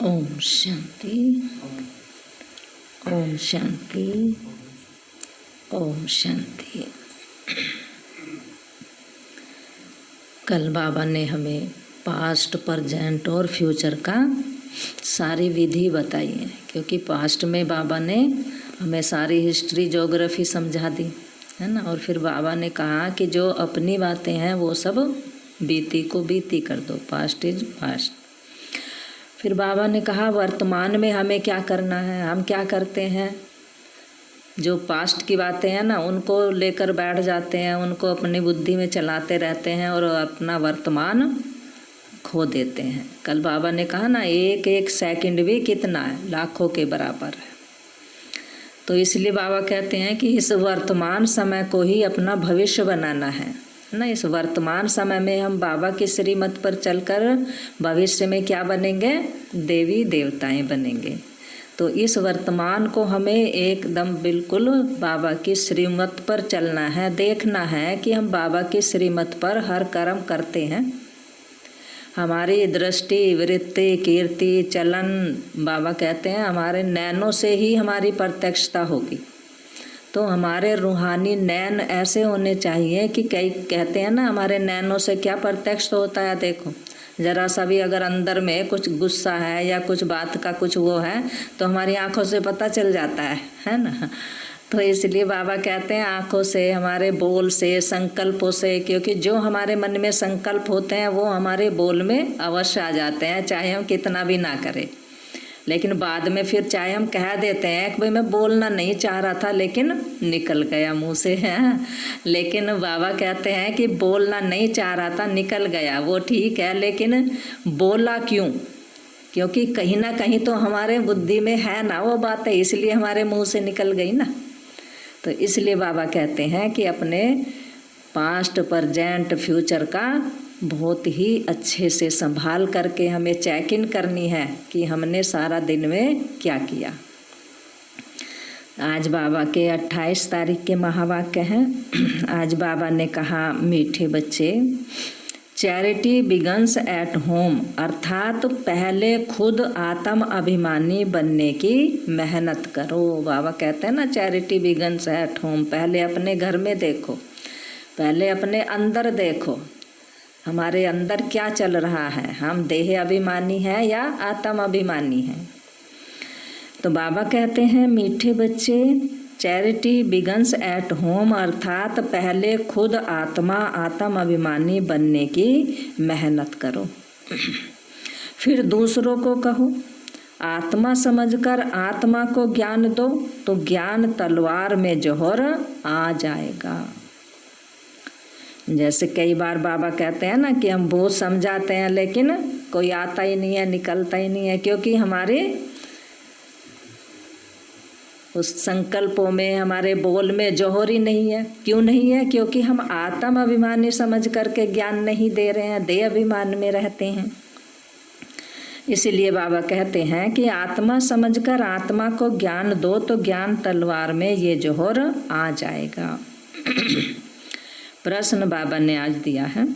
ओम शांति, ओम शांति, ओम शांति। कल बाबा ने हमें पास्ट, प्रेजेंट और फ्यूचर का सारी विधि बताई है, क्योंकि पास्ट में बाबा ने हमें सारी हिस्ट्री, ज्योग्राफी समझा दी है ना। और फिर बाबा ने कहा कि जो अपनी बातें हैं वो सब बीती को बीती कर दो, पास्ट इज पास्ट। फिर बाबा ने कहा वर्तमान में हमें क्या करना है। हम क्या करते हैं, जो पास्ट की बातें हैं ना उनको लेकर बैठ जाते हैं, उनको अपनी बुद्धि में चलाते रहते हैं और अपना वर्तमान खो देते हैं। कल बाबा ने कहा ना, एक एक सेकंड भी कितना है, लाखों के बराबर है। तो इसलिए बाबा कहते हैं कि इस वर्तमान समय को ही अपना भविष्य बनाना है ना। इस वर्तमान समय में हम बाबा की श्रीमत पर चलकर भविष्य में क्या बनेंगे, देवी देवताएं बनेंगे। तो इस वर्तमान को हमें एकदम बिल्कुल बाबा की श्रीमत पर चलना है। देखना है कि हम बाबा की श्रीमत पर हर कर्म करते हैं। हमारी दृष्टि, वृत्ति, कीर्ति, चलन, बाबा कहते हैं हमारे नैनों से ही हमारी प्रत्यक्षता होगी। तो हमारे रूहानी नैन ऐसे होने चाहिए कि कई कहते हैं ना, हमारे नैनों से क्या प्रत्यक्ष होता है। देखो ज़रा सा भी अगर अंदर में कुछ गुस्सा है या कुछ बात का कुछ वो है तो हमारी आंखों से पता चल जाता है ना। तो इसलिए बाबा कहते हैं आंखों से, हमारे बोल से, संकल्पों से, क्योंकि जो हमारे मन में संकल्प होते हैं वो हमारे बोल में अवश्य आ जाते हैं, चाहे हम कितना भी ना करें। लेकिन बाद में फिर चाहे हम कह देते हैं कि भाई मैं बोलना नहीं चाह रहा था लेकिन निकल गया मुंह से है। लेकिन बाबा कहते हैं कि बोलना नहीं चाह रहा था, निकल गया, वो ठीक है, लेकिन बोला क्यों? क्योंकि कहीं ना कहीं तो हमारे बुद्धि में है ना वो बात है, इसलिए हमारे मुंह से निकल गई ना। तो इसलिए बाबा कहते हैं कि अपने पास्ट, प्रेजेंट, फ्यूचर का बहुत ही अच्छे से संभाल करके हमें चेक इन करनी है कि हमने सारा दिन में क्या किया। आज बाबा के 28 तारीख के महावाक्य हैं। आज बाबा ने कहा, मीठे बच्चे, चैरिटी बिगन्स एट होम, अर्थात पहले खुद आत्म अभिमानी बनने की मेहनत करो। बाबा कहते हैं ना, चैरिटी बिगन्स एट होम, पहले अपने घर में देखो, पहले अपने अंदर देखो, हमारे अंदर क्या चल रहा है, हम देह अभिमानी हैं या आत्म अभिमानी हैं। तो बाबा कहते हैं, मीठे बच्चे, चैरिटी बिगन्स एट होम, अर्थात पहले खुद आत्म अभिमानी बनने की मेहनत करो। फिर दूसरों को कहो, आत्मा समझकर आत्मा को ज्ञान दो तो ज्ञान तलवार में जोहर आ जाएगा। जैसे कई बार बाबा कहते हैं ना कि हम बहुत समझाते हैं लेकिन कोई आता ही नहीं है, निकलता ही नहीं है, क्योंकि हमारे उस संकल्पों में, हमारे बोल में जौहर ही नहीं है। क्यों नहीं है? क्योंकि हम आत्म अभिमानी समझ करके ज्ञान नहीं दे रहे हैं, देह अभिमान में रहते हैं। इसीलिए बाबा कहते हैं कि आत्मा समझकर आत्मा को ज्ञान दो तो ज्ञान तलवार में ये जौहर आ जाएगा। प्रश्न बाबा ने आज दिया है,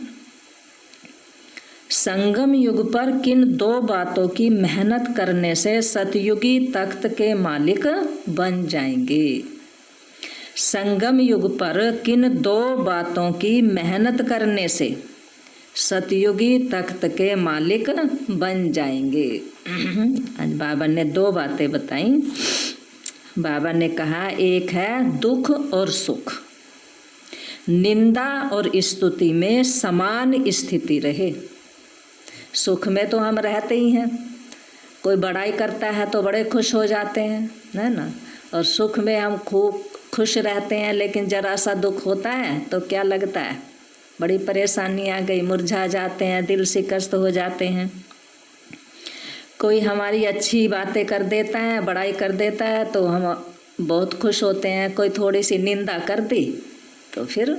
संगम युग पर किन दो बातों की मेहनत करने से सतयुगी तख्त के मालिक बन जाएंगे? संगम युग पर किन दो बातों की मेहनत करने से सतयुगी तख्त के मालिक बन जाएंगे? आज बाबा ने दो बातें बताई। बाबा ने कहा, एक है दुख और सुख, निंदा और स्तुति में समान स्थिति रहे। सुख में तो हम रहते ही हैं, कोई बड़ाई करता है तो बड़े खुश हो जाते हैं, है ना। और सुख में हम खूब खुश रहते हैं, लेकिन जरा सा दुख होता है तो क्या लगता है, बड़ी परेशानी आ गई, मुरझा जाते हैं, दिल शिकस्त हो जाते हैं। कोई हमारी अच्छी बातें कर देता है, बड़ाई कर देता है तो हम बहुत खुश होते हैं, कोई थोड़ी सी निंदा कर दी तो फिर।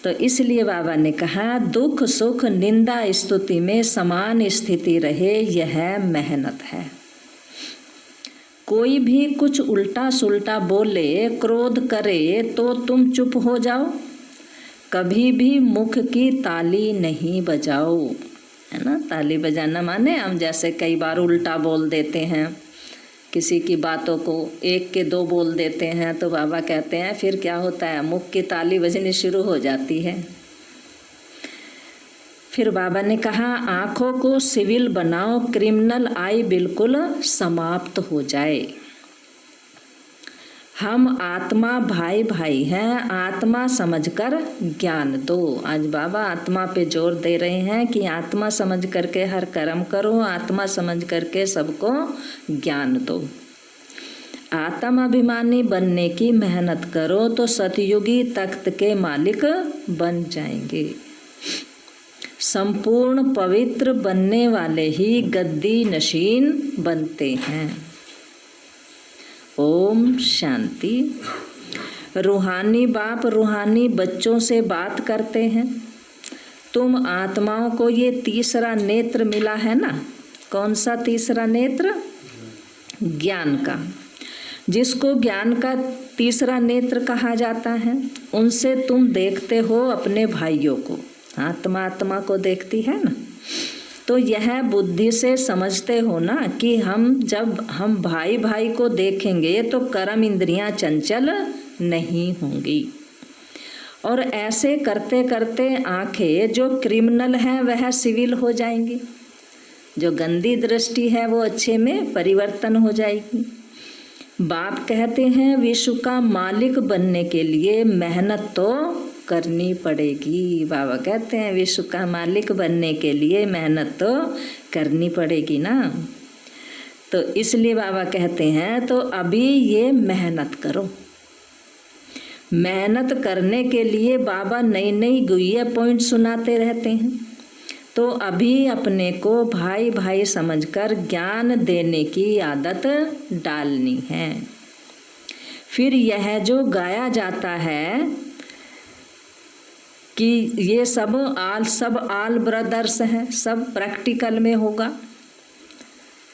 तो इसलिए बाबा ने कहा, दुख सुख निंदा स्तुति में समान स्थिति रहे, यह मेहनत है। कोई भी कुछ उल्टा सुल्टा बोले, क्रोध करे तो तुम चुप हो जाओ, कभी भी मुख की ताली नहीं बजाओ। है ना। ताली बजाना माने हम जैसे कई बार उल्टा बोल देते हैं, किसी की बातों को एक के दो बोल देते हैं, तो बाबा कहते हैं फिर क्या होता है, मुख की ताली बजनी शुरू हो जाती है। फिर बाबा ने कहा आँखों को सिविल बनाओ, क्रिमिनल आई बिल्कुल समाप्त हो जाए। हम आत्मा भाई भाई हैं, आत्मा समझकर ज्ञान दो। आज बाबा आत्मा पे जोर दे रहे हैं कि आत्मा समझ करके हर कर्म करो, आत्मा समझ करके सबको ज्ञान दो। आत्म अभिमानी बनने की मेहनत करो तो सतयुगी तख्त के मालिक बन जाएंगे। संपूर्ण पवित्र बनने वाले ही गद्दी नशीन बनते हैं। ओम शांति। रूहानी बाप रूहानी बच्चों से बात करते हैं। तुम आत्माओं को ये तीसरा नेत्र मिला है ना। कौन सा तीसरा नेत्र? ज्ञान का, जिसको ज्ञान का तीसरा नेत्र कहा जाता है। उनसे तुम देखते हो अपने भाइयों को। आत्मा आत्मा को देखती है ना, तो यह बुद्धि से समझते हो ना कि जब हम भाई भाई को देखेंगे तो कर्म इंद्रियां चंचल नहीं होंगी। और ऐसे करते करते आंखें जो क्रिमिनल हैं वह सिविल हो जाएंगी, जो गंदी दृष्टि है वो अच्छे में परिवर्तन हो जाएगी। बाप कहते हैं विश्व का मालिक बनने के लिए मेहनत तो करनी पड़ेगी। बाबा कहते हैं विश्व का मालिक बनने के लिए मेहनत तो करनी पड़ेगी ना। तो इसलिए बाबा कहते हैं तो अभी ये मेहनत करो। मेहनत करने के लिए बाबा नई नई गुइया पॉइंट सुनाते रहते हैं। तो अभी अपने को भाई भाई समझकर ज्ञान देने की आदत डालनी है। फिर यह जो गाया जाता है कि ये सब आल ब्रदर्स हैं, सब प्रैक्टिकल में होगा।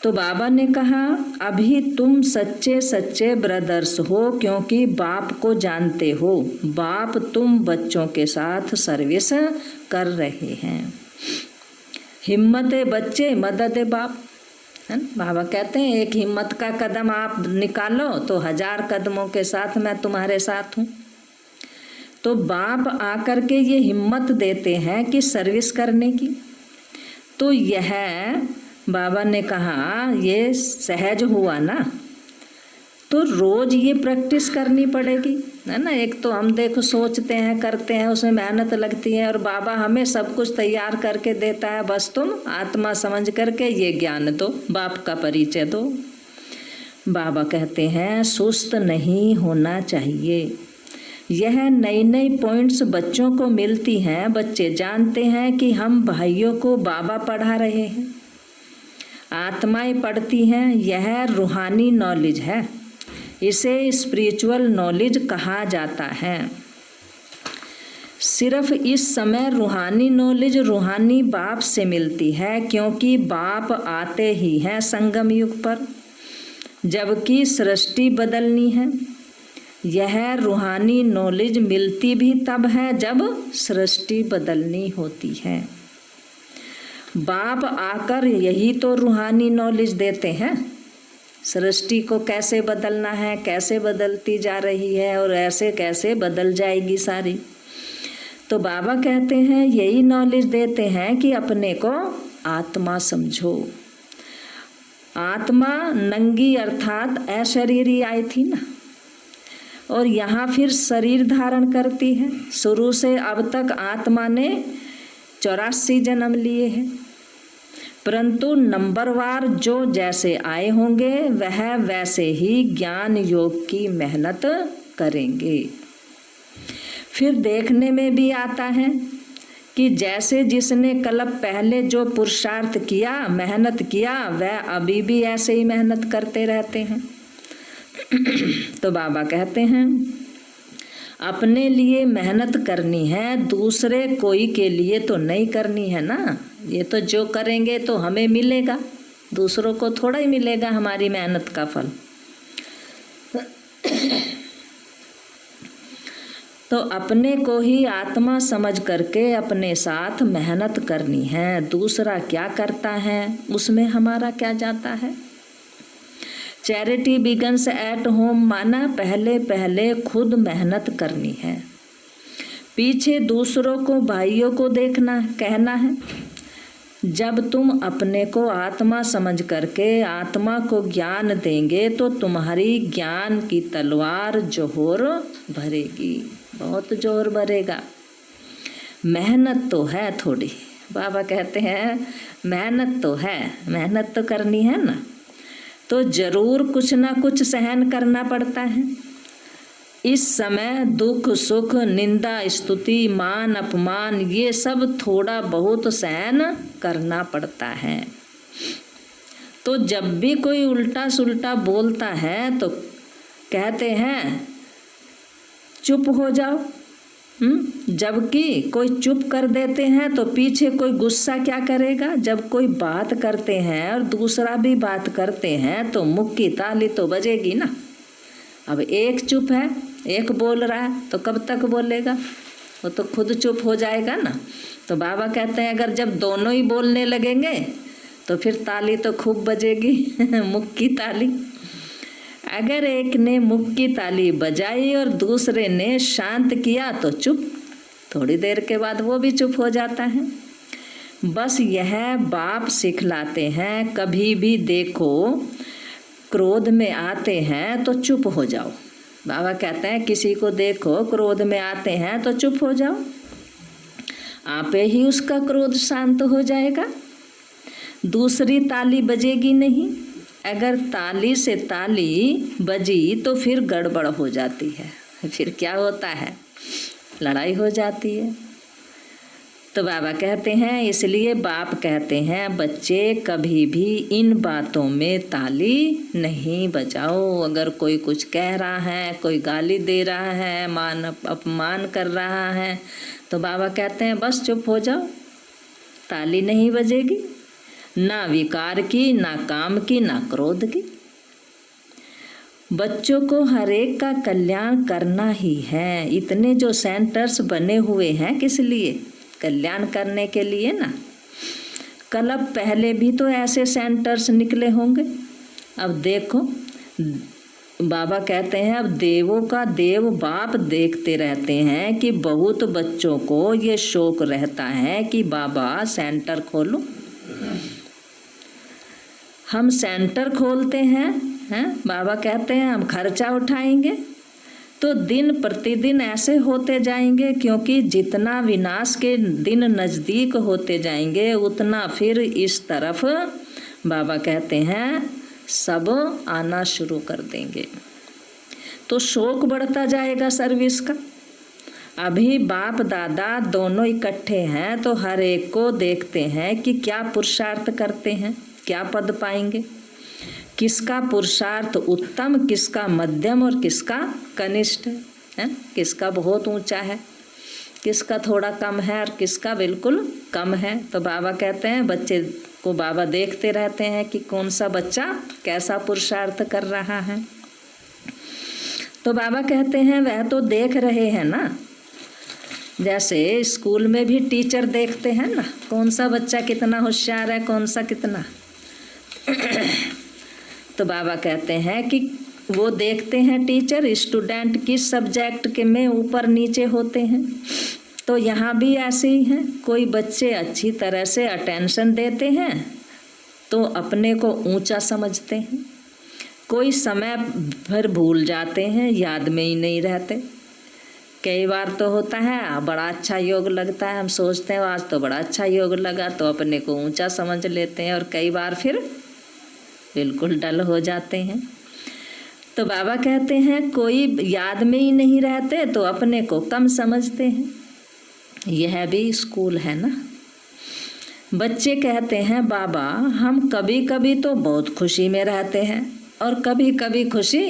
तो बाबा ने कहा अभी तुम सच्चे सच्चे ब्रदर्स हो, क्योंकि बाप को जानते हो। बाप तुम बच्चों के साथ सर्विस कर रहे हैं। हिम्मत बच्चे मदद बाप, है ना। बाबा कहते हैं एक हिम्मत का कदम आप निकालो तो 1000 कदमों के साथ मैं तुम्हारे साथ हूँ। तो बाप आकर के ये हिम्मत देते हैं कि सर्विस करने की। तो यह बाबा ने कहा ये सहज हुआ ना, तो रोज ये प्रैक्टिस करनी पड़ेगी, है ना। एक तो हम देखो सोचते हैं करते हैं, उसमें मेहनत लगती है, और बाबा हमें सब कुछ तैयार करके देता है, बस तुम आत्मा समझ करके ये ज्ञान दो, बाप का परिचय दो। बाबा कहते हैं सुस्त नहीं होना चाहिए। यह नई नई पॉइंट्स बच्चों को मिलती हैं। बच्चे जानते हैं कि हम भाइयों को बाबा पढ़ा रहे हैं, आत्माएं पढ़ती हैं। यह रूहानी नॉलेज है, इसे स्पिरिचुअल नॉलेज कहा जाता है। सिर्फ इस समय रूहानी नॉलेज रूहानी बाप से मिलती है, क्योंकि बाप आते ही हैं संगम युग पर, जबकि सृष्टि बदलनी है। यह रूहानी नॉलेज मिलती भी तब है जब सृष्टि बदलनी होती है। बाप आकर यही तो रूहानी नॉलेज देते हैं, सृष्टि को कैसे बदलना है, कैसे बदलती जा रही है और ऐसे कैसे बदल जाएगी सारी। तो बाबा कहते हैं यही नॉलेज देते हैं कि अपने को आत्मा समझो। आत्मा नंगी अर्थात अशरीरी आई थी ना, और यहाँ फिर शरीर धारण करती है। शुरू से अब तक आत्मा ने 84 जन्म लिए हैं, परंतु नंबरवार जो जैसे आए होंगे वह वैसे ही ज्ञान योग की मेहनत करेंगे। फिर देखने में भी आता है कि जैसे जिसने कल्प पहले जो पुरुषार्थ किया, मेहनत किया, वह अभी भी ऐसे ही मेहनत करते रहते हैं। तो बाबा कहते हैं अपने लिए मेहनत करनी है, दूसरे कोई के लिए तो नहीं करनी है ना। ये तो जो करेंगे तो हमें मिलेगा, दूसरों को थोड़ा ही मिलेगा हमारी मेहनत का फल। तो अपने को ही आत्मा समझ करके अपने साथ मेहनत करनी है। दूसरा क्या करता है उसमें हमारा क्या जाता है। चैरिटी बिगन्स एट होम माना पहले पहले खुद मेहनत करनी है, पीछे दूसरों को भाइयों को देखना कहना है। जब तुम अपने को आत्मा समझ करके आत्मा को ज्ञान देंगे तो तुम्हारी ज्ञान की तलवार जोहर भरेगी, बहुत जोर भरेगा। मेहनत तो है थोड़ी, बाबा कहते हैं मेहनत तो है, मेहनत तो करनी है ना, तो जरूर कुछ ना कुछ सहन करना पड़ता है। इस समय दुख सुख निंदा स्तुति मान अपमान ये सब थोड़ा बहुत सहन करना पड़ता है। तो जब भी कोई उल्टा सुल्टा बोलता है तो कहते हैं चुप हो जाओ, जबकि कोई चुप कर देते हैं तो पीछे कोई गुस्सा क्या करेगा। जब कोई बात करते हैं और दूसरा भी बात करते हैं तो मुख की ताली तो बजेगी ना। अब एक चुप है एक बोल रहा है तो कब तक बोलेगा, वो तो खुद चुप हो जाएगा ना। तो बाबा कहते हैं अगर जब दोनों ही बोलने लगेंगे तो फिर ताली तो खूब बजेगी मुख की ताली। अगर एक ने मुख की ताली बजाई और दूसरे ने शांत किया तो चुप, थोड़ी देर के बाद वो भी चुप हो जाता है। बस यह बाप सिखलाते हैं, कभी भी देखो क्रोध में आते हैं तो चुप हो जाओ। बाबा कहते हैं किसी को देखो क्रोध में आते हैं तो चुप हो जाओ, आपे ही उसका क्रोध शांत हो जाएगा, दूसरी ताली बजेगी नहीं। अगर ताली से ताली बजी तो फिर गड़बड़ हो जाती है, फिर क्या होता है, लड़ाई हो जाती है। तो बाबा कहते हैं इसलिए बाप कहते हैं बच्चे कभी भी इन बातों में ताली नहीं बजाओ। अगर कोई कुछ कह रहा है, कोई गाली दे रहा है, मान अपमान कर रहा है तो बाबा कहते हैं बस चुप हो जाओ, ताली नहीं बजेगी, ना विकार की, ना काम की, ना क्रोध की। बच्चों को हर एक का कल्याण करना ही है। इतने जो सेंटर्स बने हुए हैं किस लिए, कल्याण करने के लिए ना। कल अब पहले भी तो ऐसे सेंटर्स निकले होंगे। अब देखो बाबा कहते हैं अब देवों का देव बाप देखते रहते हैं कि बहुत बच्चों को ये शौक रहता है कि बाबा सेंटर खोलो। हम सेंटर खोलते हैं, बाबा कहते हैं हम खर्चा उठाएंगे तो दिन प्रतिदिन ऐसे होते जाएंगे, क्योंकि जितना विनाश के दिन नज़दीक होते जाएंगे उतना फिर इस तरफ बाबा कहते हैं सब आना शुरू कर देंगे। तो शौक बढ़ता जाएगा सर्विस का। अभी बाप दादा दोनों इकट्ठे हैं तो हर एक को देखते हैं कि क्या पुरुषार्थ करते हैं, क्या पद पाएंगे, किसका पुरुषार्थ उत्तम, किसका मध्यम और किसका कनिष्ठ है, किसका बहुत ऊंचा है, किसका थोड़ा कम है और किसका बिल्कुल कम है। तो बाबा कहते हैं बच्चे को बाबा देखते रहते हैं कि कौन सा बच्चा कैसा पुरुषार्थ कर रहा है। तो बाबा कहते हैं वह तो देख रहे हैं ना, जैसे स्कूल में भी टीचर देखते हैं ना कौन सा बच्चा कितना होशियार है, कौन सा कितना। तो बाबा कहते हैं कि वो देखते हैं टीचर स्टूडेंट किस सब्जेक्ट के में ऊपर नीचे होते हैं। तो यहाँ भी ऐसे ही हैं, कोई बच्चे अच्छी तरह से अटेंशन देते हैं तो अपने को ऊंचा समझते हैं, कोई समय भर भूल जाते हैं, याद में ही नहीं रहते। कई बार तो होता है बड़ा अच्छा योग लगता है, हम सोचते हैं आज तो बड़ा अच्छा योग लगा तो अपने को ऊंचा समझ लेते हैं, और कई बार फिर बिल्कुल डल हो जाते हैं। तो बाबा कहते हैं कोई याद में ही नहीं रहते तो अपने को कम समझते हैं। यह भी स्कूल है ना। बच्चे कहते हैं बाबा हम कभी कभी तो बहुत खुशी में रहते हैं और कभी कभी खुशी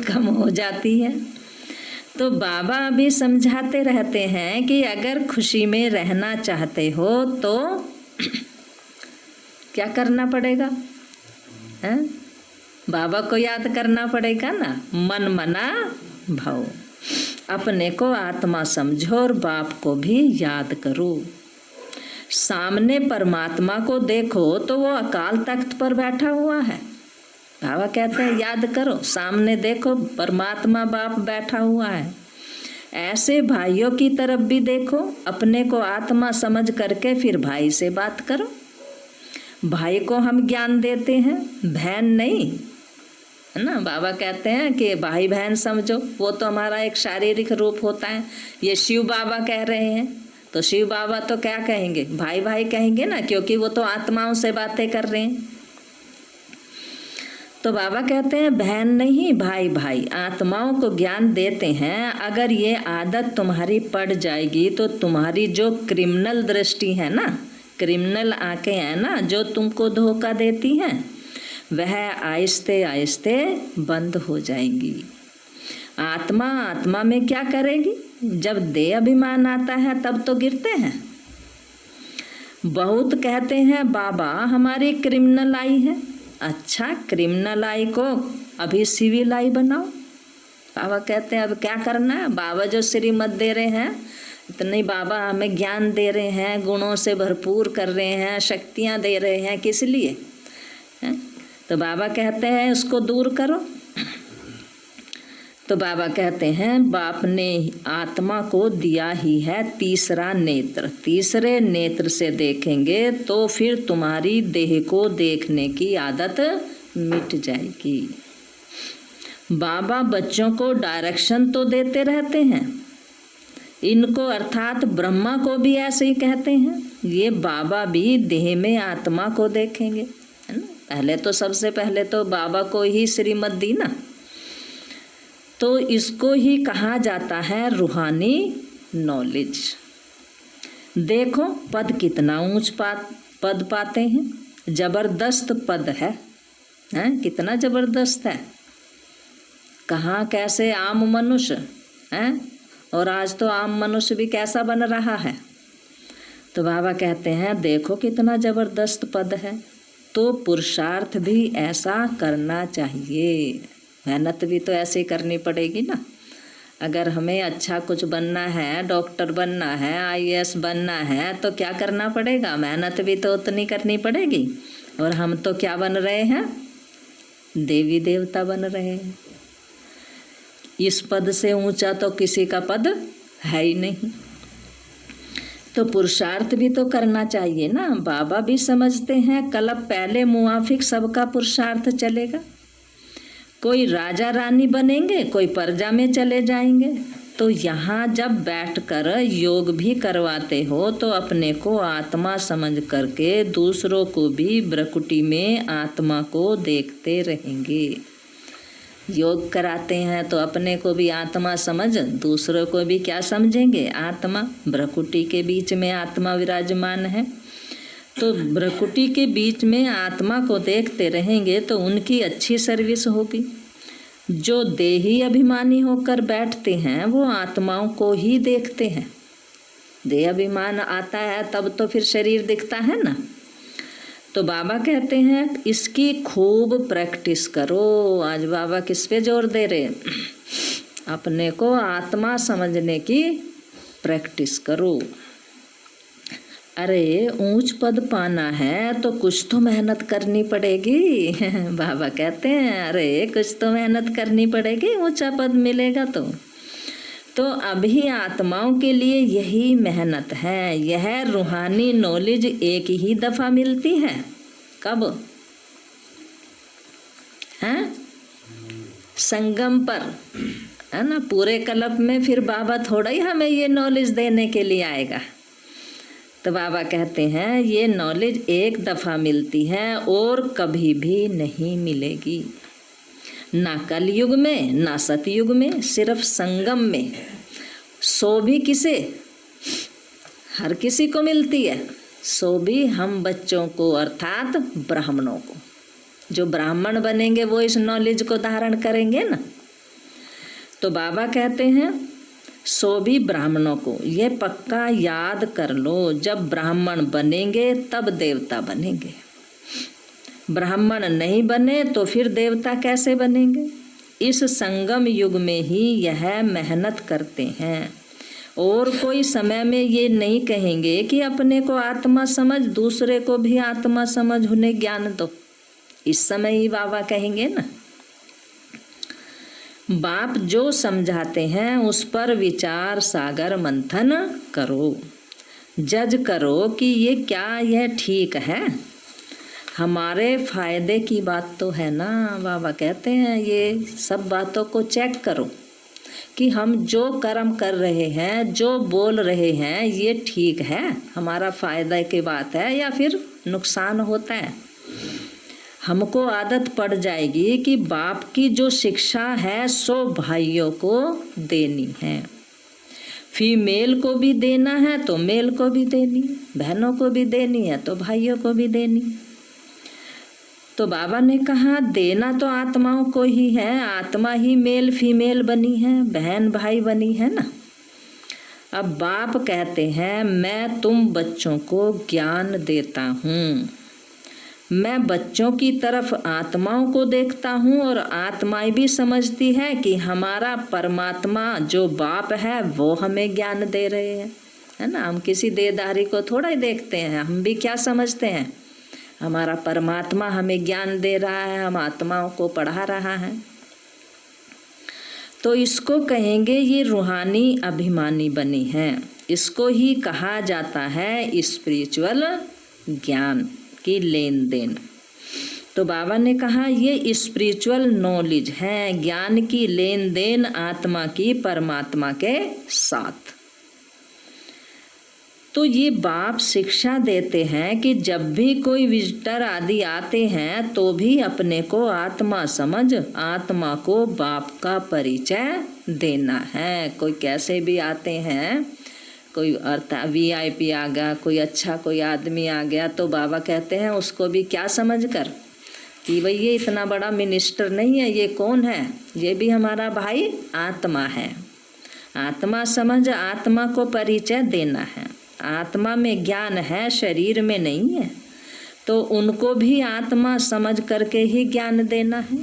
कम हो जाती है। तो बाबा अभी समझाते रहते हैं कि अगर खुशी में रहना चाहते हो तो क्या करना पड़ेगा, है? बाबा को याद करना पड़ेगा ना, मन मना भाव। अपने को आत्मा समझो और बाप को भी याद करो। सामने परमात्मा को देखो तो वो अकाल तख्त पर बैठा हुआ है। बाबा कहते हैं याद करो, सामने देखो परमात्मा बाप बैठा हुआ है। ऐसे भाइयों की तरफ भी देखो, अपने को आत्मा समझ करके फिर भाई से बात करो। भाई को हम ज्ञान देते हैं, बहन नहीं, है ना। बाबा कहते हैं कि भाई बहन समझो, वो तो हमारा एक शारीरिक रूप होता है। ये शिव बाबा कह रहे हैं तो शिव बाबा तो क्या कहेंगे, भाई भाई कहेंगे ना, क्योंकि वो तो आत्माओं से बातें कर रहे हैं। तो बाबा कहते हैं बहन नहीं भाई भाई, आत्माओं को ज्ञान देते हैं। अगर ये आदत तुम्हारी पड़ जाएगी तो तुम्हारी जो क्रिमिनल दृष्टि है ना, क्रिमिनल आंखें हैं ना, जो तुमको धोखा देती हैं, वह आहिस्ते आहिस्ते बंद हो जाएंगी। आत्मा में क्या करेगी, जब देह अभिमान आता है तब तो गिरते हैं। बहुत कहते हैं बाबा हमारी क्रिमिनल आई है। अच्छा, क्रिमिनल आई को अभी सिविल आई बनाओ। बाबा कहते हैं अब क्या करना है, बाबा जो श्रीमत दे रहे हैं, इतने बाबा हमें ज्ञान दे रहे हैं, गुणों से भरपूर कर रहे हैं, शक्तियां दे रहे हैं, किस लिए है? तो बाबा कहते हैं उसको दूर करो। तो बाबा कहते हैं बाप ने आत्मा को दिया ही है तीसरा नेत्र, तीसरे नेत्र से देखेंगे तो फिर तुम्हारी देह को देखने की आदत मिट जाएगी। बाबा बच्चों को डायरेक्शन तो देते रहते हैं, इनको अर्थात ब्रह्मा को भी ऐसे ही कहते हैं। ये बाबा भी देह में आत्मा को देखेंगे, है ना। पहले तो सबसे पहले तो बाबा को ही श्रीमत दी ना, तो इसको ही कहा जाता है रूहानी नॉलेज। देखो पद कितना ऊंच पद पाते हैं, जबरदस्त पद है, कितना जबरदस्त है। कहाँ कैसे आम मनुष्य हैं, और आज तो आम मनुष्य भी कैसा बन रहा है। तो बाबा कहते हैं देखो कितना जबरदस्त पद है। तो पुरुषार्थ भी ऐसा करना चाहिए, मेहनत भी तो ऐसे ही करनी पड़ेगी ना। अगर हमें अच्छा कुछ बनना है, डॉक्टर बनना है, IAS बनना है, तो क्या करना पड़ेगा, मेहनत भी तो उतनी करनी पड़ेगी। और हम तो क्या बन रहे हैं, देवी देवता बन रहे हैं। इस पद से ऊंचा तो किसी का पद है ही नहीं। तो पुरुषार्थ भी तो करना चाहिए ना। बाबा भी समझते हैं कल्प पहले मुआफिक सबका पुरुषार्थ चलेगा। कोई राजा रानी बनेंगे, कोई प्रजा में चले जाएंगे। तो यहाँ जब बैठकर योग भी करवाते हो तो अपने को आत्मा समझ करके दूसरों को भी ब्रकुटी में आत्मा को देखते रहेंगे। योग कराते हैं तो अपने को भी आत्मा समझ, दूसरों को भी क्या समझेंगे, आत्मा। ब्रकुटी के बीच में आत्मा विराजमान है, तो ब्रकुटी के बीच में आत्मा को देखते रहेंगे तो उनकी अच्छी सर्विस होगी। जो देही अभिमानी होकर बैठते हैं वो आत्माओं को ही देखते हैं। देह अभिमान आता है तब तो फिर शरीर दिखता है ना। तो बाबा कहते हैं इसकी खूब प्रैक्टिस करो। आज बाबा किस पे जोर दे रहे, अपने को आत्मा समझने की प्रैक्टिस करो। अरे ऊंच पद पाना है तो कुछ तो मेहनत करनी पड़ेगी। बाबा कहते हैं अरे कुछ तो मेहनत करनी पड़ेगी, ऊंचा पद मिलेगा तो अभी आत्माओं के लिए यही मेहनत है। यह रूहानी नॉलेज एक ही दफ़ा मिलती है। कब है, संगम पर, है ना। पूरे कल्प में फिर बाबा थोड़ा ही हमें ये नॉलेज देने के लिए आएगा। तो बाबा कहते हैं ये नॉलेज एक दफ़ा मिलती है और कभी भी नहीं मिलेगी, ना कलयुग में ना सतयुग में, सिर्फ संगम में। सो भी किसे, हर किसी को मिलती है, सो भी हम बच्चों को अर्थात ब्राह्मणों को। जो ब्राह्मण बनेंगे वो इस नॉलेज को धारण करेंगे ना। तो बाबा कहते हैं सो भी ब्राह्मणों को, ये पक्का याद कर लो, जब ब्राह्मण बनेंगे तब देवता बनेंगे। ब्राह्मण नहीं बने तो फिर देवता कैसे बनेंगे। इस संगम युग में ही यह मेहनत करते हैं। और कोई समय में ये नहीं कहेंगे कि अपने को आत्मा समझ, दूसरे को भी आत्मा समझ, उन्हें ज्ञान दो। इस समय ही बाबा कहेंगे ना। बाप जो समझाते हैं उस पर विचार सागर मंथन करो, जज करो कि ये क्या, यह ठीक है, हमारे फायदे की बात तो है ना। बाबा कहते हैं ये सब बातों को चेक करो कि हम जो कर्म कर रहे हैं, जो बोल रहे हैं, ये ठीक है, हमारा फायदा की बात है या फिर नुकसान होता है। हमको आदत पड़ जाएगी कि बाप की जो शिक्षा है सो भाइयों को देनी है, फीमेल को भी देना है तो मेल को भी देनी, बहनों को भी देनी है तो भाइयों को भी देनी। तो बाबा ने कहा देना तो आत्माओं को ही है, आत्मा ही मेल फीमेल बनी है, बहन भाई बनी है ना। अब बाप कहते हैं मैं तुम बच्चों को ज्ञान देता हूँ, मैं बच्चों की तरफ आत्माओं को देखता हूँ और आत्माएं भी समझती है कि हमारा परमात्मा जो बाप है वो हमें ज्ञान दे रहे हैं, है ना। हम किसी देहधारी को थोड़ा ही देखते हैं, हम भी क्या समझते हैं, हमारा परमात्मा हमें ज्ञान दे रहा है, हम आत्माओं को पढ़ा रहा है। तो इसको कहेंगे ये रूहानी अभिमानी बनी है, इसको ही कहा जाता है स्पिरिचुअल ज्ञान की लेन देन। तो बाबा ने कहा ये स्पिरिचुअल नॉलेज है, ज्ञान की लेन देन आत्मा की परमात्मा के साथ। तो ये बाप शिक्षा देते हैं कि जब भी कोई विजिटर आदि आते हैं तो भी अपने को आत्मा समझ, आत्मा को बाप का परिचय देना है। कोई कैसे भी आते हैं, कोई VIP आ गया, कोई अच्छा कोई आदमी आ गया, तो बाबा कहते हैं उसको भी क्या समझ कर कि भाई ये इतना बड़ा मिनिस्टर नहीं है, ये कौन है, ये भी हमारा भाई आत्मा है। आत्मा समझ, आत्मा को परिचय देना है। आत्मा में ज्ञान है, शरीर में नहीं है, तो उनको भी आत्मा समझ करके ही ज्ञान देना है।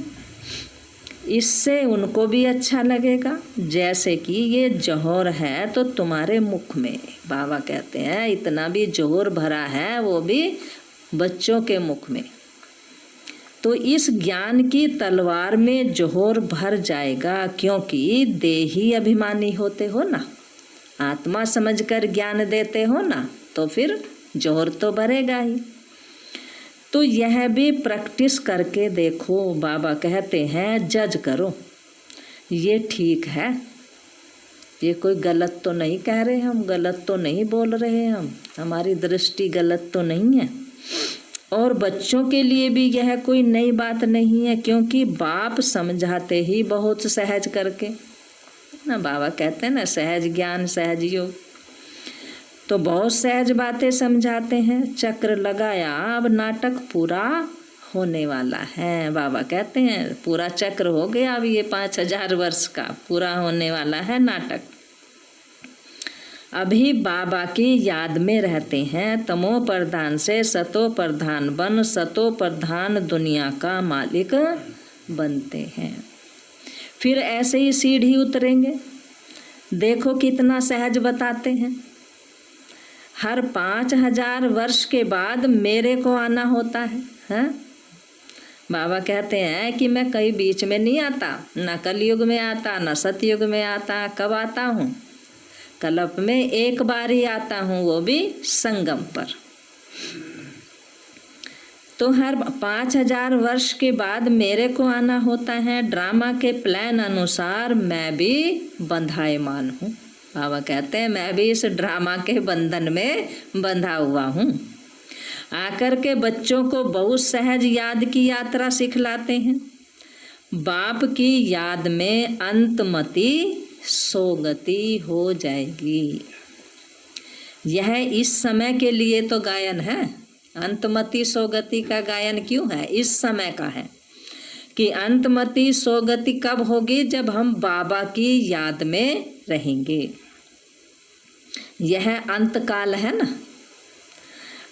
इससे उनको भी अच्छा लगेगा। जैसे कि ये जौहर है तो तुम्हारे मुख में, बाबा कहते हैं इतना भी जौहर भरा है वो भी बच्चों के मुख में, तो इस ज्ञान की तलवार में जौहर भर जाएगा, क्योंकि देही अभिमानी होते हो ना, आत्मा समझकर ज्ञान देते हो ना, तो फिर जौहर तो भरेगा ही। तो यह भी प्रैक्टिस करके देखो। बाबा कहते हैं जज करो, ये ठीक है, ये कोई गलत तो नहीं कह रहे, हम गलत तो नहीं बोल रहे, हम हमारी दृष्टि गलत तो नहीं है। और बच्चों के लिए भी यह कोई नई बात नहीं है, क्योंकि बाप समझाते ही बहुत सहज करके ना। बाबा कहते हैं ना सहज ज्ञान सहज योग, तो बहुत सहज बातें समझाते हैं। चक्र लगाया, अब नाटक पूरा होने वाला है। बाबा कहते हैं पूरा चक्र हो गया, अब ये 5000 वर्ष का पूरा होने वाला है नाटक। अभी बाबा की याद में रहते हैं, तमो प्रधान से सतो प्रधान बन, सतो प्रधान दुनिया का मालिक बनते हैं। फिर ऐसे ही सीढ़ी उतरेंगे। देखो कितना सहज बताते हैं। हर 5000 वर्ष के बाद मेरे को आना होता है, हैं? बाबा कहते हैं कि मैं कहीं बीच में नहीं आता, ना कलयुग में आता, ना सतयुग में आता। कब आता हूँ? कल्प में एक बार ही आता हूँ, वो भी संगम पर। तो हर 5000 वर्ष के बाद मेरे को आना होता है। ड्रामा के प्लान अनुसार मैं भी बंधायमान हूँ। बाबा कहते हैं मैं भी इस ड्रामा के बंधन में बंधा हुआ हूँ। आकर के बच्चों को बहुत सहज याद की यात्रा सिखलाते हैं। बाप की याद में अंतमति सोगति हो जाएगी। यह इस समय के लिए तो गायन है। अंतमति सोगति का गायन क्यों है? इस समय का है कि अंतमति सोगति कब होगी? जब हम बाबा की याद में रहेंगे। यह अंतकाल है ना।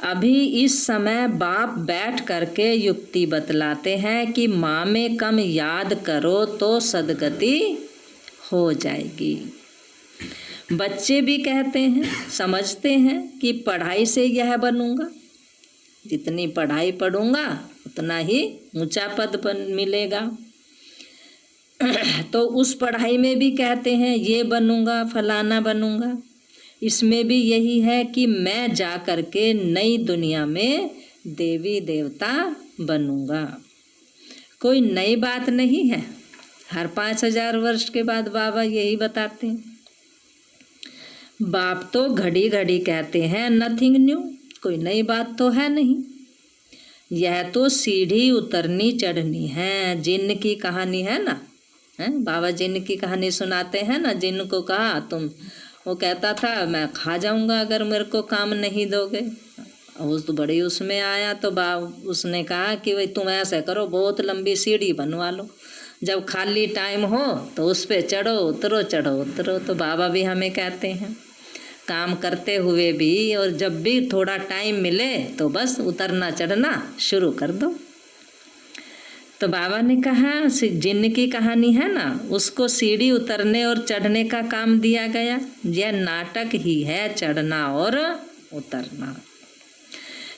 अभी इस समय बाप बैठ करके युक्ति बतलाते हैं कि माँ में कम याद करो तो सदगति हो जाएगी। बच्चे भी कहते हैं, समझते हैं कि पढ़ाई से यह बनूंगा, जितनी पढ़ाई पढ़ूंगा उतना ही ऊंचा पद मिलेगा। तो उस पढ़ाई में भी कहते हैं ये बनूंगा, फलाना बनूंगा। इसमें भी यही है कि मैं जा कर के नई दुनिया में देवी देवता बनूंगा। कोई नई बात नहीं है। हर 5000 वर्ष के बाद बाबा यही बताते हैं। बाप तो घड़ी घड़ी कहते हैं नथिंग न्यू, कोई नई बात तो है नहीं। यह तो सीढ़ी उतरनी चढ़नी है, जिन्न की कहानी है ना, है बाबा जिन्न की कहानी सुनाते हैं ना। जिन्न को कहा तुम, वो कहता था मैं खा जाऊंगा अगर मेरे को काम नहीं दोगे। उस तो बड़ी उसमें आया तो उसने कहा कि भाई तुम ऐसा करो, बहुत लंबी सीढ़ी बनवा लो, जब खाली टाइम हो तो उस पे चढ़ो उतरो चढ़ो उतरो। तो बाबा भी हमें कहते हैं काम करते हुए भी, और जब भी थोड़ा टाइम मिले तो बस उतरना चढ़ना शुरू कर दो। तो बाबा ने कहा जिन्न की कहानी है ना, उसको सीढ़ी उतरने और चढ़ने का काम दिया गया। यह नाटक ही है चढ़ना और उतरना।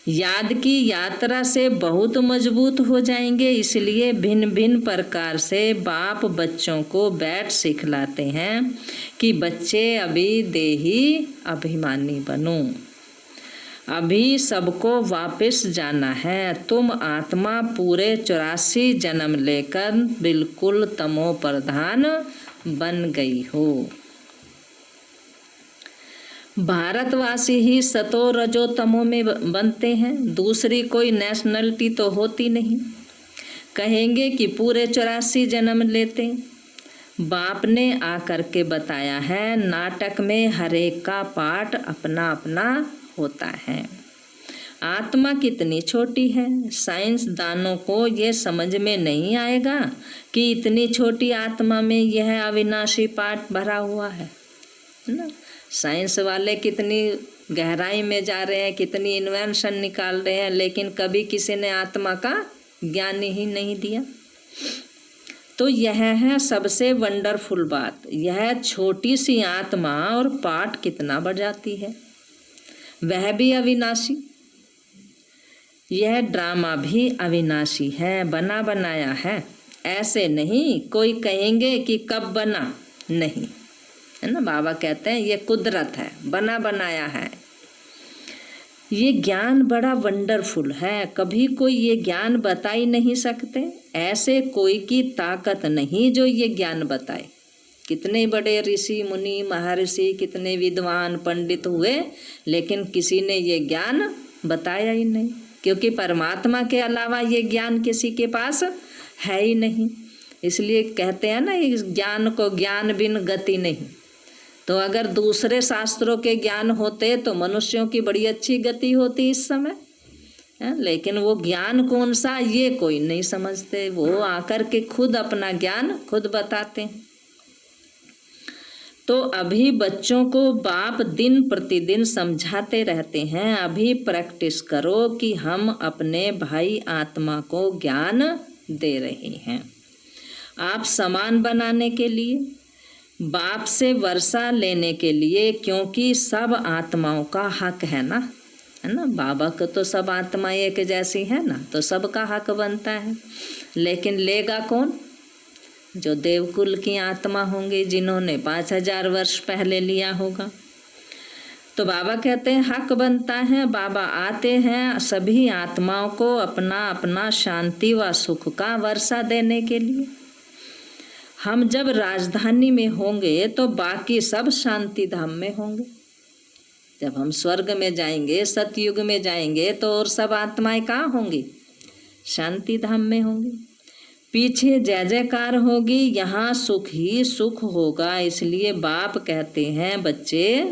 याद की यात्रा से बहुत मजबूत हो जाएंगे, इसलिए भिन्न भिन्न प्रकार से बाप बच्चों को बैठ सिखलाते हैं कि बच्चे अभी देही अभिमानी बनो। अभी सबको वापस जाना है। तुम आत्मा पूरे 84 जन्म लेकर बिल्कुल तमो प्रधान बन गई हो। भारतवासी ही सतो रजो तमो में बनते हैं, दूसरी कोई नेशनलिटी तो होती नहीं। कहेंगे कि पूरे 84 जन्म लेते। बाप ने आकर के बताया है नाटक में हर एक का पार्ट अपना अपना होता है। आत्मा कितनी छोटी है, साइंसदानों को ये समझ में नहीं आएगा कि इतनी छोटी आत्मा में यह अविनाशी पार्ट भरा हुआ है ना। साइंस वाले कितनी गहराई में जा रहे हैं, कितनी इन्वेंशन निकाल रहे हैं, लेकिन कभी किसी ने आत्मा का ज्ञान ही नहीं दिया। तो यह है सबसे वंडरफुल बात, यह छोटी सी आत्मा और पार्ट कितना बढ़ जाती है, वह भी अविनाशी। यह ड्रामा भी अविनाशी है, बना बनाया है, ऐसे नहीं। कोई कहेंगे कि कब बना, नहीं है ना। बाबा कहते हैं ये कुदरत है, बना बनाया है। ये ज्ञान बड़ा वंडरफुल है, कभी कोई ये ज्ञान बता ही नहीं सकते। ऐसे कोई की ताकत नहीं जो ये ज्ञान बताए। कितने बड़े ऋषि मुनि महर्षि, कितने विद्वान पंडित हुए, लेकिन किसी ने ये ज्ञान बताया ही नहीं, क्योंकि परमात्मा के अलावा ये ज्ञान किसी के पास है ही नहीं। इसलिए कहते हैं ना इस ज्ञान को ज्ञान बिन गति नहीं। तो अगर दूसरे शास्त्रों के ज्ञान होते तो मनुष्यों की बड़ी अच्छी गति होती इस समय है, लेकिन वो ज्ञान कौन सा ये कोई नहीं समझते। वो आकर के खुद अपना ज्ञान खुद बताते हैं। तो अभी बच्चों को बाप दिन प्रतिदिन समझाते रहते हैं, अभी प्रैक्टिस करो कि हम अपने भाई आत्मा को ज्ञान दे रहे हैं। आप सामान बनाने के लिए, बाप से वर्षा लेने के लिए, क्योंकि सब आत्माओं का हक है ना, है ना। बाबा को तो सब आत्माएं एक जैसी है ना, तो सबका हक बनता है। लेकिन लेगा कौन? जो देवकुल की आत्मा होंगी, जिन्होंने 5000 वर्ष पहले लिया होगा। तो बाबा कहते हैं हक बनता है। बाबा आते हैं सभी आत्माओं को अपना अपना शांति व सुख का वर्षा देने के लिए। हम जब राजधानी में होंगे तो बाकी सब शांति धाम में होंगे। जब हम स्वर्ग में जाएंगे, सतयुग में जाएंगे, तो और सब आत्माएं कहाँ होंगी? शांति धाम में होंगी। पीछे जय जयकार होगी, यहाँ सुख ही सुख होगा। इसलिए बाप कहते हैं बच्चे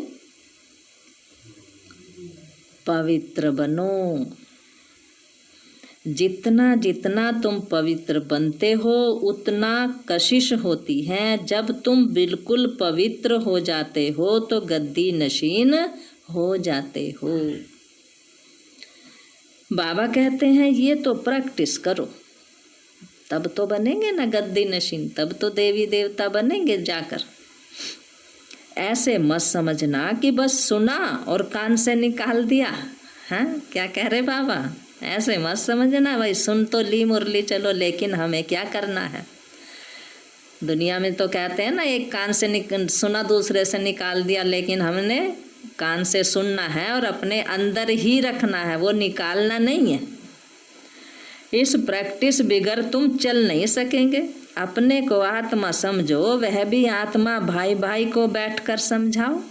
पवित्र बनो। जितना जितना तुम पवित्र बनते हो उतना कशिश होती है। जब तुम बिल्कुल पवित्र हो जाते हो तो गद्दी नशीन हो जाते हो। बाबा कहते हैं ये तो प्रैक्टिस करो, तब तो बनेंगे ना गद्दी नशीन, तब तो देवी देवता बनेंगे जाकर। ऐसे मत समझना कि बस सुना और कान से निकाल दिया। हाँ, क्या कह रहे बाबा? ऐसे मत समझना भाई सुन तो ली मुरली चलो, लेकिन हमें क्या करना है। दुनिया में तो कहते हैं ना एक कान से सुना दूसरे से निकाल दिया, लेकिन हमने कान से सुनना है और अपने अंदर ही रखना है, वो निकालना नहीं है। इस प्रैक्टिस बिगर तुम चल नहीं सकेंगे। अपने को आत्मा समझो, वह भी आत्मा, भाई भाई को बैठकर समझाओ।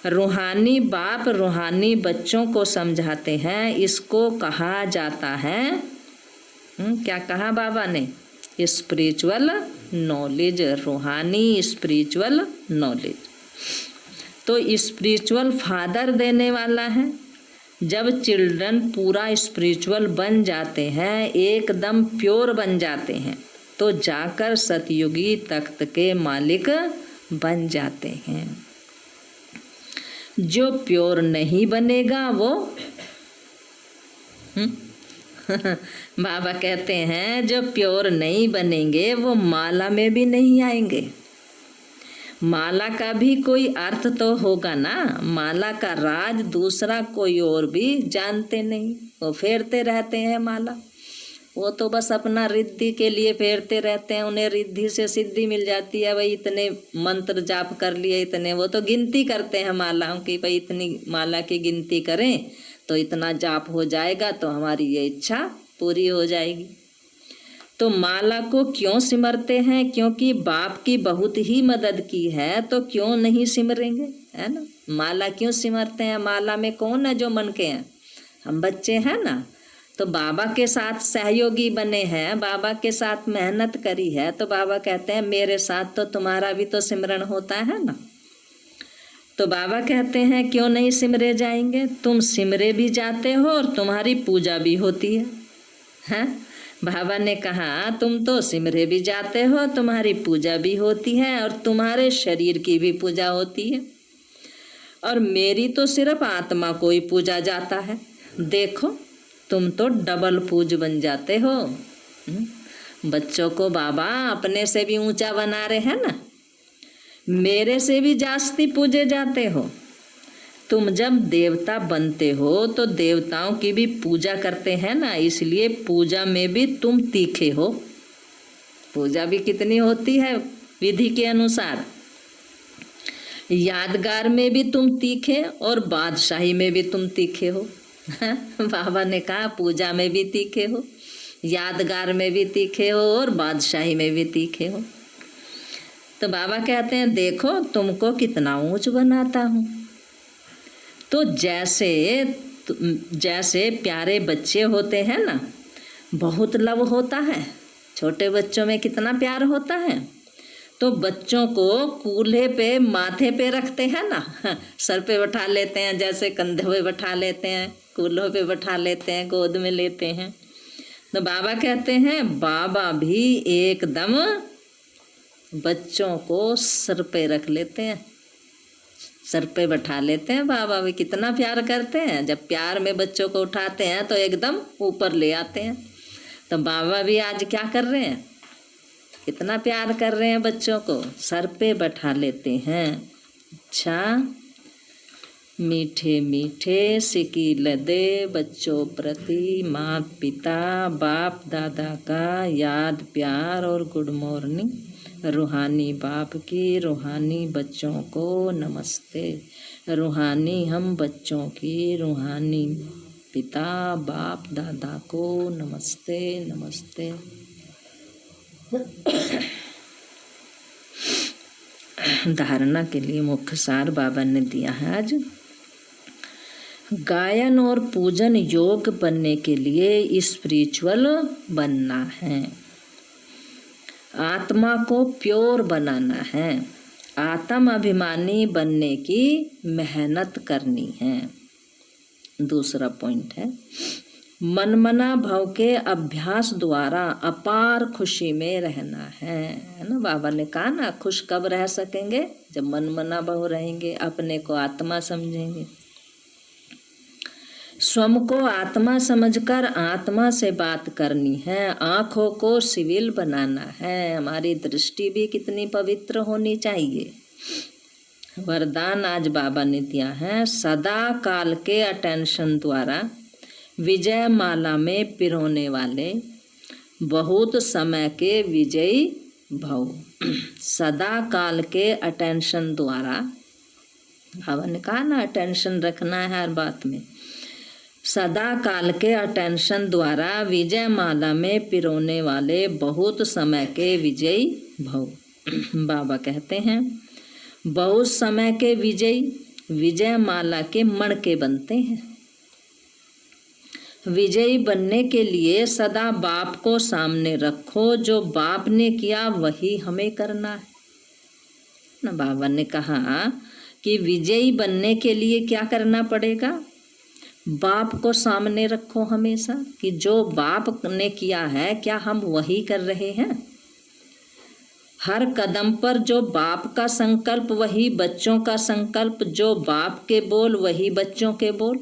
रूहानी बाप रूहानी बच्चों को समझाते हैं, इसको कहा जाता है क्या कहा बाबा ने? स्पिरिचुअल नॉलेज, रूहानी स्पिरिचुअल नॉलेज। तो स्पिरिचुअल फादर देने वाला है। जब चिल्ड्रन पूरा स्पिरिचुअल बन जाते हैं, एकदम प्योर बन जाते हैं, तो जाकर सतयुगी तख्त के मालिक बन जाते हैं। जो प्योर नहीं बनेगा वो बाबा कहते हैं जो प्योर नहीं बनेंगे वो माला में भी नहीं आएंगे। माला का भी कोई अर्थ तो होगा ना। माला का राज दूसरा कोई और भी जानते नहीं, वो फेरते रहते हैं माला। वो तो बस अपना रिद्धि के लिए फेरते रहते हैं, उन्हें रिद्धि से सिद्धि मिल जाती है। भाई इतने मंत्र जाप कर लिए, इतने, वो तो गिनती करते हैं मालाओं की, भाई इतनी माला की गिनती करें तो इतना जाप हो जाएगा तो हमारी ये इच्छा पूरी हो जाएगी। तो माला को क्यों सिमरते हैं? क्योंकि बाप की बहुत ही मदद की है, तो क्यों नहीं सिमरेंगे, है ना। माला क्यों सिमरते हैं? माला में कौन है जो मन के हैं? हम बच्चे हैं ना। तो बाबा के साथ सहयोगी बने हैं, बाबा के साथ मेहनत करी है, तो बाबा कहते हैं मेरे साथ तो तुम्हारा भी तो सिमरन होता है ना। तो बाबा कहते हैं क्यों नहीं सिमरे जाएंगे? तुम सिमरे भी जाते हो और तुम्हारी पूजा भी होती है, हैं? बाबा ने कहा तुम तो सिमरे भी जाते हो, तुम्हारी पूजा भी होती है और तुम्हारे शरीर की भी पूजा होती है, और मेरी तो सिर्फ आत्मा को ही पूजा जाता है। देखो तुम तो डबल पूज बन जाते हो। बच्चों को बाबा अपने से भी ऊंचा बना रहे हैं ना, मेरे से भी जास्ती पूजे जाते हो। तुम जब देवता बनते हो तो देवताओं की भी पूजा करते हैं ना, इसलिए पूजा में भी तुम तीखे हो। पूजा भी कितनी होती है विधि के अनुसार। यादगार में भी तुम तीखे और बादशाही में भी तुम तीखे हो। बाबा ने कहा पूजा में भी तीखे हो, यादगार में भी तीखे हो और बादशाही में भी तीखे हो। तो बाबा कहते हैं देखो तुमको कितना ऊंच बनाता हूँ। तो जैसे प्यारे बच्चे होते हैं ना, बहुत लव होता है, छोटे बच्चों में कितना प्यार होता है। तो बच्चों को कूल्हे पे माथे पे रखते हैं ना, सर पे बैठा लेते हैं, जैसे कंधे पे बैठा लेते हैं, कूल्हों पे बैठा लेते हैं, गोद में लेते हैं। तो बाबा कहते हैं बाबा भी एकदम बच्चों को सर पे रख लेते हैं, सर पे बैठा लेते हैं। बाबा भी कितना प्यार करते हैं, जब प्यार में बच्चों को उठाते हैं तो एकदम ऊपर ले आते हैं। तो बाबा भी आज क्या कर रहे हैं, कितना प्यार कर रहे हैं बच्चों को, सर पे बैठा लेते हैं। अच्छा, मीठे मीठे सिकील दे बच्चों प्रति माँ पिता बाप दादा का याद प्यार और गुड मॉर्निंग। रूहानी बाप की रूहानी बच्चों को नमस्ते। रूहानी हम बच्चों की रूहानी पिता बाप दादा को नमस्ते नमस्ते। धारणा के लिए मुख्य सार बाबा ने दिया है आज। गायन और पूजन योग बनने के लिए स्पिरिचुअल बनना है, आत्मा को प्योर बनाना है, आत्म अभिमानी बनने की मेहनत करनी है। दूसरा पॉइंट है मनमना भाव के अभ्यास द्वारा अपार खुशी में रहना है ना। बाबा ने कहा ना खुश कब रह सकेंगे, जब मनमना भाव रहेंगे, अपने को आत्मा समझेंगे। स्वयं को आत्मा समझकर आत्मा से बात करनी है। आँखों को सिविल बनाना है। हमारी दृष्टि भी कितनी पवित्र होनी चाहिए। वरदान आज बाबा ने दिया है, सदा काल के अटेंशन द्वारा विजय माला में पिरोने वाले बहुत समय के विजयी भव। सदा काल के अटेंशन द्वारा, बाबा ने कहा ना अटेंशन रखना है हर बात में। सदा काल के अटेंशन द्वारा विजय माला में पिरोने वाले बहुत समय के विजयी भव। बाबा कहते हैं बहुत समय के विजयी विजय माला के मणके बनते हैं। विजयी बनने के लिए सदा बाप को सामने रखो। जो बाप ने किया वही हमें करना है ना। बाबा ने कहा कि विजयी बनने के लिए क्या करना पड़ेगा, बाप को सामने रखो हमेशा, कि जो बाप ने किया है क्या हम वही कर रहे हैं। हर कदम पर जो बाप का संकल्प वही बच्चों का संकल्प, जो बाप के बोल वही बच्चों के बोल,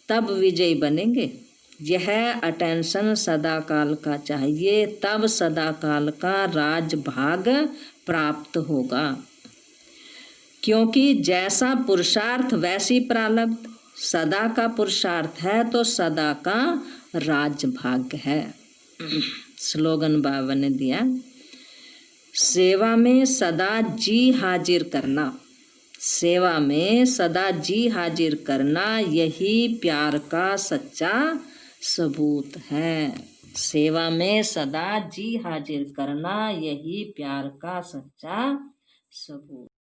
तब विजयी बनेंगे। यह अटेंशन सदा काल का चाहिए, तब सदा काल का राजभाग प्राप्त होगा। क्योंकि जैसा पुरुषार्थ वैसी प्रारब्ध। सदा का पुरुषार्थ है तो सदा का राजभाग्य है। स्लोगन बाबा ने दिया, सेवा में सदा जी हाजिर करना। सेवा में सदा जी हाजिर करना यही प्यार का सच्चा सबूत है। सेवा में सदा जी हाजिर करना यही प्यार का सच्चा सबूत।